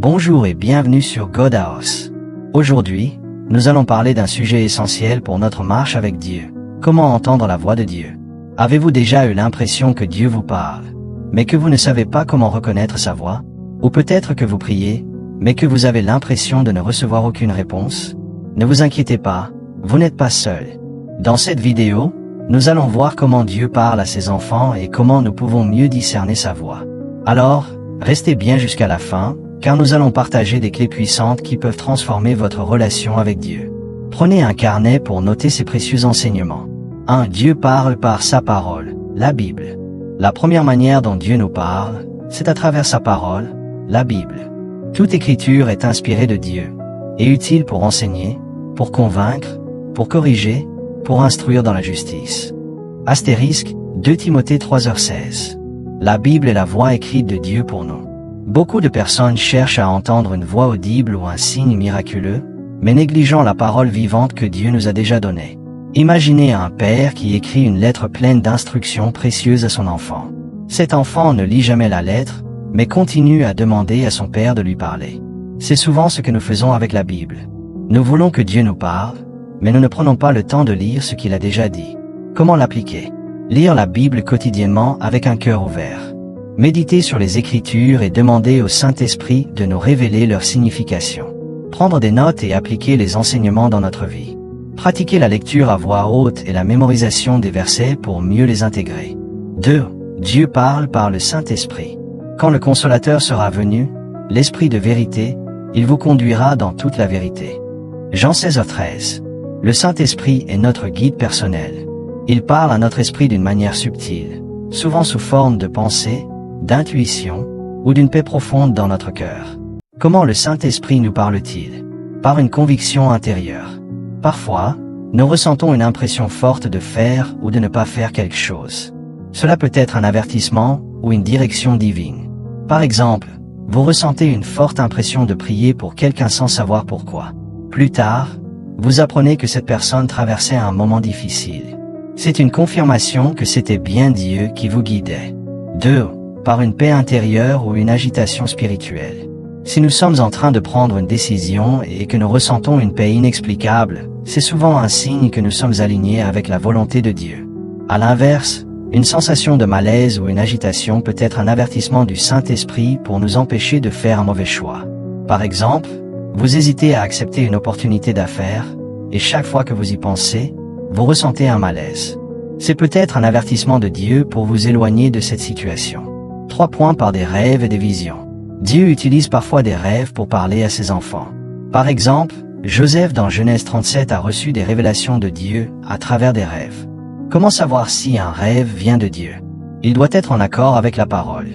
Bonjour et bienvenue sur God House. Aujourd'hui, nous allons parler d'un sujet essentiel pour notre marche avec Dieu. Comment entendre la voix de Dieu? Avez-vous déjà eu l'impression que Dieu vous parle, mais que vous ne savez pas comment reconnaître sa voix? Ou peut-être que vous priez, mais que vous avez l'impression de ne recevoir aucune réponse? Ne vous inquiétez pas, vous n'êtes pas seul. Dans cette vidéo, nous allons voir comment Dieu parle à ses enfants et comment nous pouvons mieux discerner sa voix. Alors, restez bien jusqu'à la fin, car nous allons partager des clés puissantes qui peuvent transformer votre relation avec Dieu. Prenez un carnet pour noter ces précieux enseignements. 1. Dieu parle par sa parole, la Bible. La première manière dont Dieu nous parle, c'est à travers sa parole, la Bible. Toute écriture est inspirée de Dieu, et utile pour enseigner, pour convaincre, pour corriger, pour instruire dans la justice. Astérisque, 2 Timothée 3h16. La Bible est la voix écrite de Dieu pour nous. Beaucoup de personnes cherchent à entendre une voix audible ou un signe miraculeux, mais négligeant la parole vivante que Dieu nous a déjà donnée. Imaginez un père qui écrit une lettre pleine d'instructions précieuses à son enfant. Cet enfant ne lit jamais la lettre, mais continue à demander à son père de lui parler. C'est souvent ce que nous faisons avec la Bible. Nous voulons que Dieu nous parle, mais nous ne prenons pas le temps de lire ce qu'il a déjà dit. Comment l'appliquer? Lire la Bible quotidiennement avec un cœur ouvert. Méditer sur les Écritures et demander au Saint-Esprit de nous révéler leur signification. Prendre des notes et appliquer les enseignements dans notre vie. Pratiquer la lecture à voix haute et la mémorisation des versets pour mieux les intégrer. 2. Dieu parle par le Saint-Esprit. Quand le Consolateur sera venu, l'Esprit de vérité, il vous conduira dans toute la vérité. Jean 16h13. Le Saint-Esprit est notre guide personnel. Il parle à notre esprit d'une manière subtile, souvent sous forme de pensée, d'intuition, ou d'une paix profonde dans notre cœur. Comment le Saint-Esprit nous parle-t-il? Par une conviction intérieure. Parfois, nous ressentons une impression forte de faire ou de ne pas faire quelque chose. Cela peut être un avertissement ou une direction divine. Par exemple, vous ressentez une forte impression de prier pour quelqu'un sans savoir pourquoi. Plus tard, vous apprenez que cette personne traversait un moment difficile. C'est une confirmation que c'était bien Dieu qui vous guidait. 2. Par une paix intérieure ou une agitation spirituelle. Si nous sommes en train de prendre une décision et que nous ressentons une paix inexplicable, c'est souvent un signe que nous sommes alignés avec la volonté de Dieu. À l'inverse, une sensation de malaise ou une agitation peut être un avertissement du Saint-Esprit pour nous empêcher de faire un mauvais choix. Par exemple, vous hésitez à accepter une opportunité d'affaires, et chaque fois que vous y pensez, vous ressentez un malaise. C'est peut-être un avertissement de Dieu pour vous éloigner de cette situation. 3 points par des rêves et des visions. Dieu utilise parfois des rêves pour parler à ses enfants. Par exemple, Joseph dans Genèse 37 a reçu des révélations de Dieu à travers des rêves. Comment savoir si un rêve vient de Dieu? Il doit être en accord avec la parole.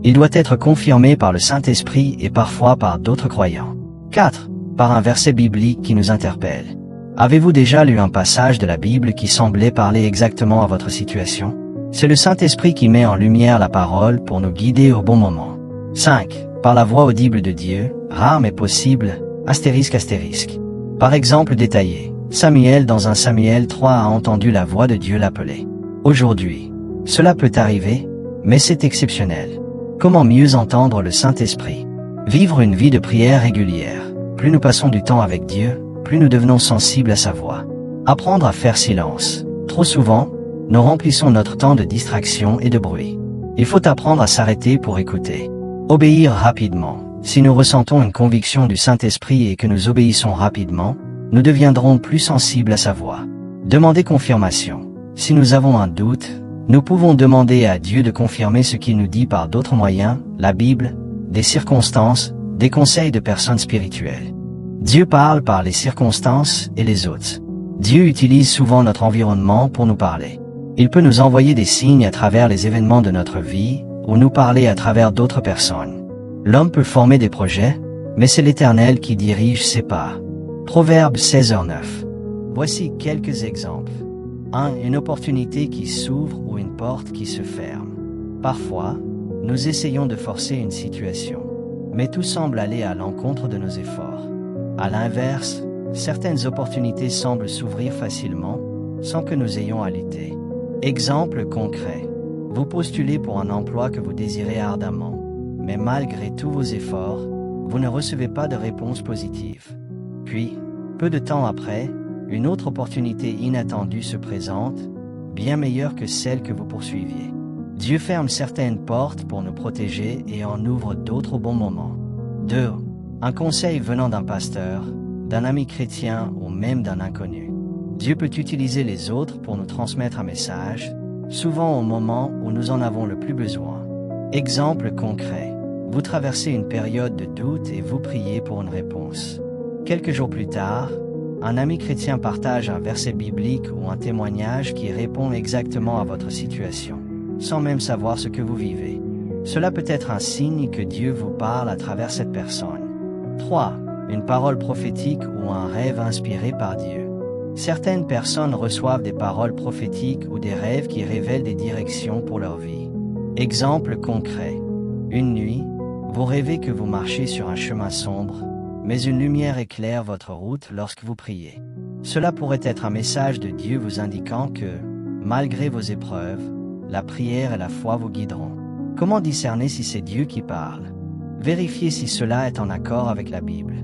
Il doit être confirmé par le Saint-Esprit et parfois par d'autres croyants. 4. Par un verset biblique qui nous interpelle. Avez-vous déjà lu un passage de la Bible qui semblait parler exactement à votre situation? C'est le Saint-Esprit qui met en lumière la parole pour nous guider au bon moment. 5. Par la voix audible de Dieu, rare mais possible, astérisque. Par exemple détaillé, Samuel dans 1 Samuel 3 a entendu la voix de Dieu l'appeler. Aujourd'hui, cela peut arriver, mais c'est exceptionnel. Comment mieux entendre le Saint-Esprit? Vivre une vie de prière régulière. Plus nous passons du temps avec Dieu, plus nous devenons sensibles à sa voix. Apprendre à faire silence. Trop souvent, nous remplissons notre temps de distraction et de bruit. Il faut apprendre à s'arrêter pour écouter. Obéir rapidement. Si nous ressentons une conviction du Saint-Esprit et que nous obéissons rapidement, nous deviendrons plus sensibles à sa voix. Demander confirmation. Si nous avons un doute, nous pouvons demander à Dieu de confirmer ce qu'il nous dit par d'autres moyens, la Bible, des circonstances, des conseils de personnes spirituelles. Dieu parle par les circonstances et les autres. Dieu utilise souvent notre environnement pour nous parler. Il peut nous envoyer des signes à travers les événements de notre vie, ou nous parler à travers d'autres personnes. L'homme peut former des projets, mais c'est l'Éternel qui dirige ses pas. Proverbe 16h9. Voici quelques exemples. 1. Une opportunité qui s'ouvre ou une porte qui se ferme. Parfois, nous essayons de forcer une situation, mais tout semble aller à l'encontre de nos efforts. À l'inverse, certaines opportunités semblent s'ouvrir facilement, sans que nous ayons à lutter. Exemple concret. Vous postulez pour un emploi que vous désirez ardemment, mais malgré tous vos efforts, vous ne recevez pas de réponse positive. Puis, peu de temps après, une autre opportunité inattendue se présente, bien meilleure que celle que vous poursuiviez. Dieu ferme certaines portes pour nous protéger et en ouvre d'autres au bon moment. 2. Un conseil venant d'un pasteur, d'un ami chrétien ou même d'un inconnu. Dieu peut utiliser les autres pour nous transmettre un message, souvent au moment où nous en avons le plus besoin. Exemple concret. Vous traversez une période de doute et vous priez pour une réponse. Quelques jours plus tard, un ami chrétien partage un verset biblique ou un témoignage qui répond exactement à votre situation, sans même savoir ce que vous vivez. Cela peut être un signe que Dieu vous parle à travers cette personne. 3. Une parole prophétique ou un rêve inspiré par Dieu. Certaines personnes reçoivent des paroles prophétiques ou des rêves qui révèlent des directions pour leur vie. Exemple concret. Une nuit, vous rêvez que vous marchez sur un chemin sombre, mais une lumière éclaire votre route lorsque vous priez. Cela pourrait être un message de Dieu vous indiquant que, malgré vos épreuves, la prière et la foi vous guideront. Comment discerner si c'est Dieu qui parle? Vérifiez si cela est en accord avec la Bible.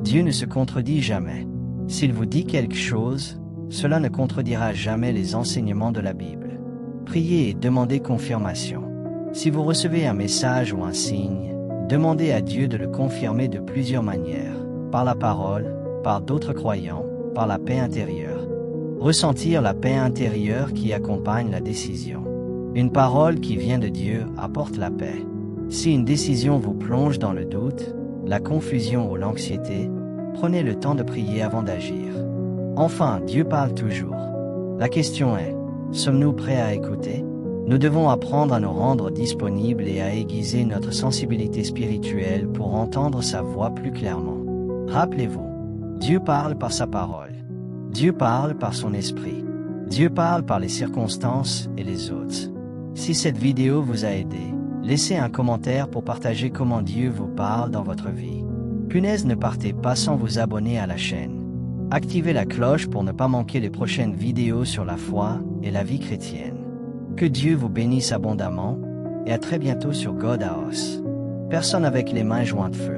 Dieu ne se contredit jamais. S'il vous dit quelque chose, cela ne contredira jamais les enseignements de la Bible. Priez et demandez confirmation. Si vous recevez un message ou un signe, demandez à Dieu de le confirmer de plusieurs manières, par la parole, par d'autres croyants, par la paix intérieure. Ressentir la paix intérieure qui accompagne la décision. Une parole qui vient de Dieu apporte la paix. Si une décision vous plonge dans le doute, la confusion ou l'anxiété, prenez le temps de prier avant d'agir. Enfin, Dieu parle toujours. La question est, sommes-nous prêts à écouter? Nous devons apprendre à nous rendre disponibles et à aiguiser notre sensibilité spirituelle pour entendre sa voix plus clairement. Rappelez-vous, Dieu parle par sa parole. Dieu parle par son esprit. Dieu parle par les circonstances et les autres. Si cette vidéo vous a aidé, laissez un commentaire pour partager comment Dieu vous parle dans votre vie. Punaise, ne partez pas sans vous abonner à la chaîne. Activez la cloche pour ne pas manquer les prochaines vidéos sur la foi et la vie chrétienne. Que Dieu vous bénisse abondamment, et à très bientôt sur God House. Personne avec les mains jointes feu.